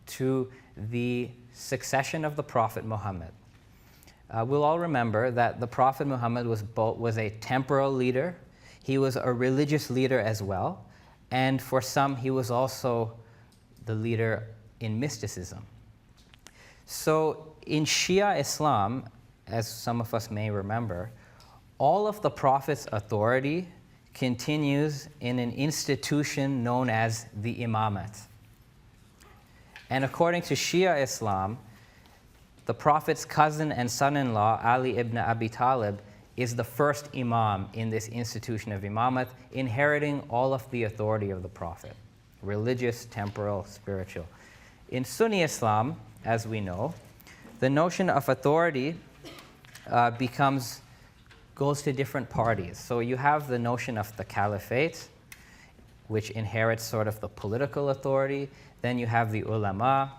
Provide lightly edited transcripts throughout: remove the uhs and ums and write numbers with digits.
to the succession of the Prophet Muhammad. We'll all remember that the Prophet Muhammad was a temporal leader. He was a religious leader as well. And for some, he was also the leader in mysticism. So in Shia Islam, as some of us may remember, all of the Prophet's authority continues in an institution known as the imamate. And according to Shia Islam, the Prophet's cousin and son-in-law, Ali ibn Abi Talib, is the first imam in this institution of imamate, inheriting all of the authority of the Prophet, religious, temporal, spiritual. In Sunni Islam, as we know, the notion of authority goes to different parties. So you have the notion of the caliphate, which inherits sort of the political authority. Then you have the ulama,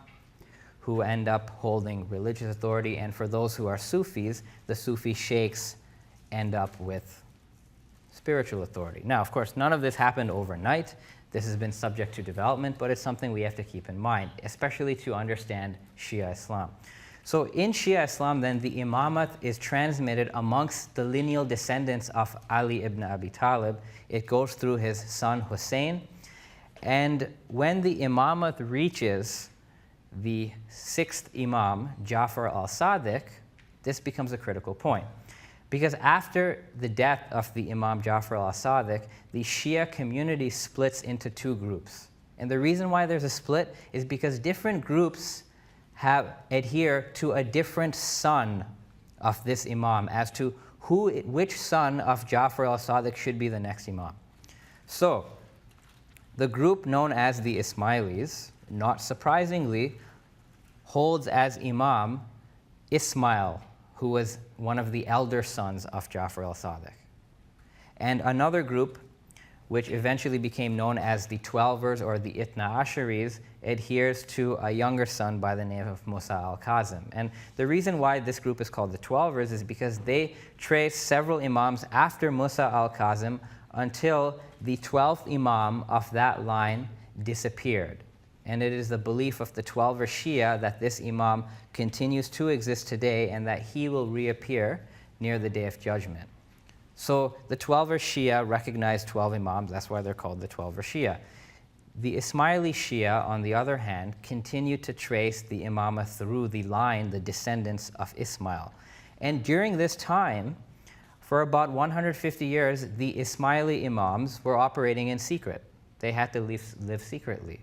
who end up holding religious authority. And for those who are Sufis, the Sufi sheikhs end up with spiritual authority. Now, of course, none of this happened overnight. This has been subject to development, but it's something we have to keep in mind, especially to understand Shia Islam. So in Shia Islam, then, the imamate is transmitted amongst the lineal descendants of Ali ibn Abi Talib. It goes through his son Hussein. And when the imamate reaches the sixth imam, Ja'far al-Sadiq, this becomes a critical point. Because after the death of the Imam Ja'far al-Sadiq, the Shia community splits into two groups. And the reason why there's a split is because different groups adhere to a different son of this imam as to which son of Ja'far al-Sadiq should be the next imam. So, the group known as the Ismailis, not surprisingly, holds as imam Ismail, who was one of the elder sons of Ja'far al-Sadiq. And another group, which eventually became known as the Twelvers or the Ithna Asharis, adheres to a younger son by the name of Musa al-Kazim. And the reason why this group is called the Twelvers is because they trace several imams after Musa al-Kazim until the 12th imam of that line disappeared. And it is the belief of the Twelver Shia that this imam continues to exist today and that he will reappear near the Day of Judgment. So the Twelver Shia recognize 12 imams, that's why they're called the Twelver Shia. The Ismaili Shia, on the other hand, continue to trace the imamah through the line, the descendants of Ismail. And during this time, for about 150 years, the Ismaili imams were operating in secret. They had to live secretly.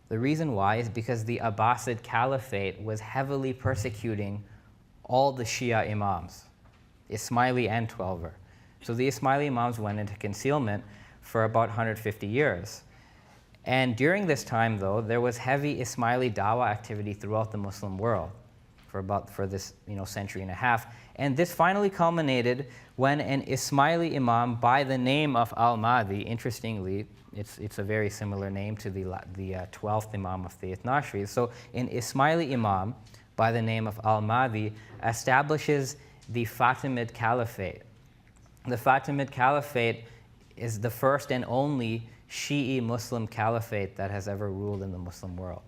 The reason why is because the Abbasid Caliphate was heavily persecuting all the Shia imams, Ismaili and Twelver. So the Ismaili imams went into concealment for about 150 years. And during this time, though, there was heavy Ismaili dawah activity throughout the Muslim world for this century and a half. And this finally culminated when an Ismaili imam by the name of al-Mahdi, interestingly, it's a very similar name to the 12th imam of the Ithna Asharis. So an Ismaili imam by the name of al-Mahdi establishes the Fatimid Caliphate. The Fatimid Caliphate is the first and only Shi'i Muslim caliphate that has ever ruled in the Muslim world.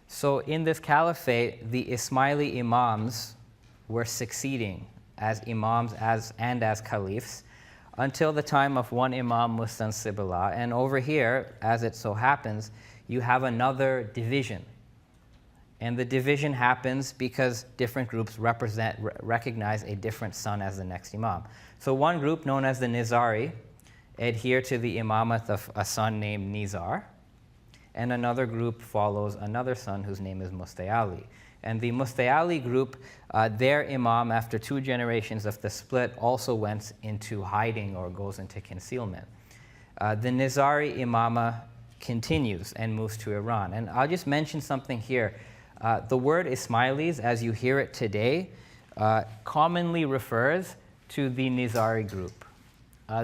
So in this caliphate, the Ismaili imams were succeeding as imams and as caliphs until the time of one Imam Mustansib Allah. And over here, as it so happens, you have another division. And the division happens because different groups recognize a different son as the next imam. So one group, known as the Nizari, adhere to the imamate of a son named Nizar, and another group follows another son whose name is Mustayali. And the Mustayali group, their imam, after 2 generations of the split, also went into hiding or goes into concealment. The Nizari imama continues and moves to Iran. And I'll just mention something here. The word Ismailis, as you hear it today, commonly refers to the Nizari group.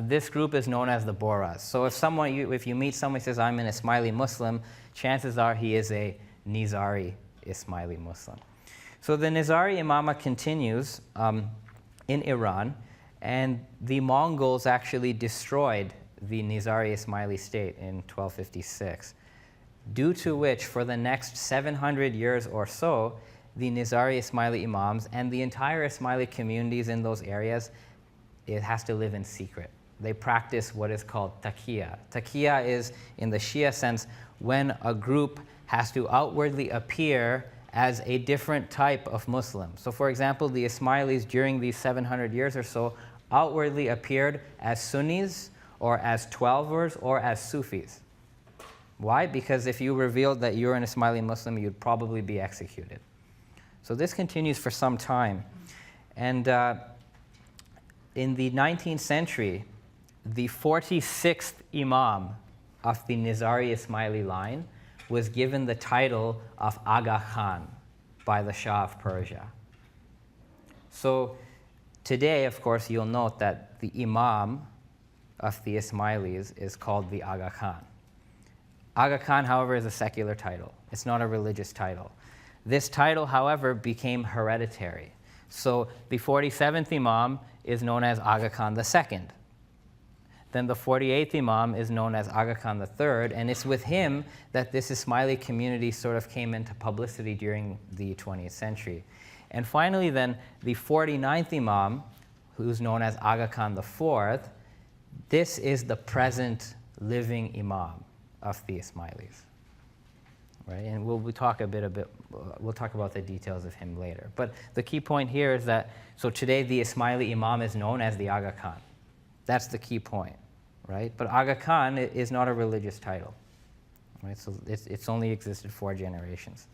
This group is known as the Boras. So if you meet someone who says, I'm an Ismaili Muslim, chances are he is a Nizari Ismaili Muslim. So the Nizari imama continues in Iran, and the Mongols actually destroyed the Nizari Ismaili state in 1256. due to which for the next 700 years or so, the Nizari Ismaili Imams and the entire Ismaili communities in those areas, it has to live in secret. They practice what is called taqiyya. Taqiyya is, in the Shia sense, when a group has to outwardly appear as a different type of Muslim. So for example, the Ismailis during these 700 years or so outwardly appeared as Sunnis or as Twelvers or as Sufis. Why? Because if you revealed that you're an Ismaili Muslim, you'd probably be executed. So this continues for some time. And in the 19th century, the 46th Imam of the Nizari Ismaili line was given the title of Aga Khan by the Shah of Persia. So today, of course, you'll note that the Imam of the Ismailis is called the Aga Khan. Aga Khan, however, is a secular title. It's not a religious title. This title, however, became hereditary. So the 47th Imam is known as Aga Khan II. Then the 48th Imam is known as Aga Khan III, and it's with him that this Ismaili community sort of came into publicity during the 20th century. And finally then, the 49th Imam, who's known as Aga Khan IV, this is the present living Imam of the Ismailis. Right? And we'll talk about the details of him later. But the key point here is that, so today the Ismaili Imam is known as the Aga Khan. That's the key point, right? But Aga Khan is not a religious title, right? So it's only existed 4 generations.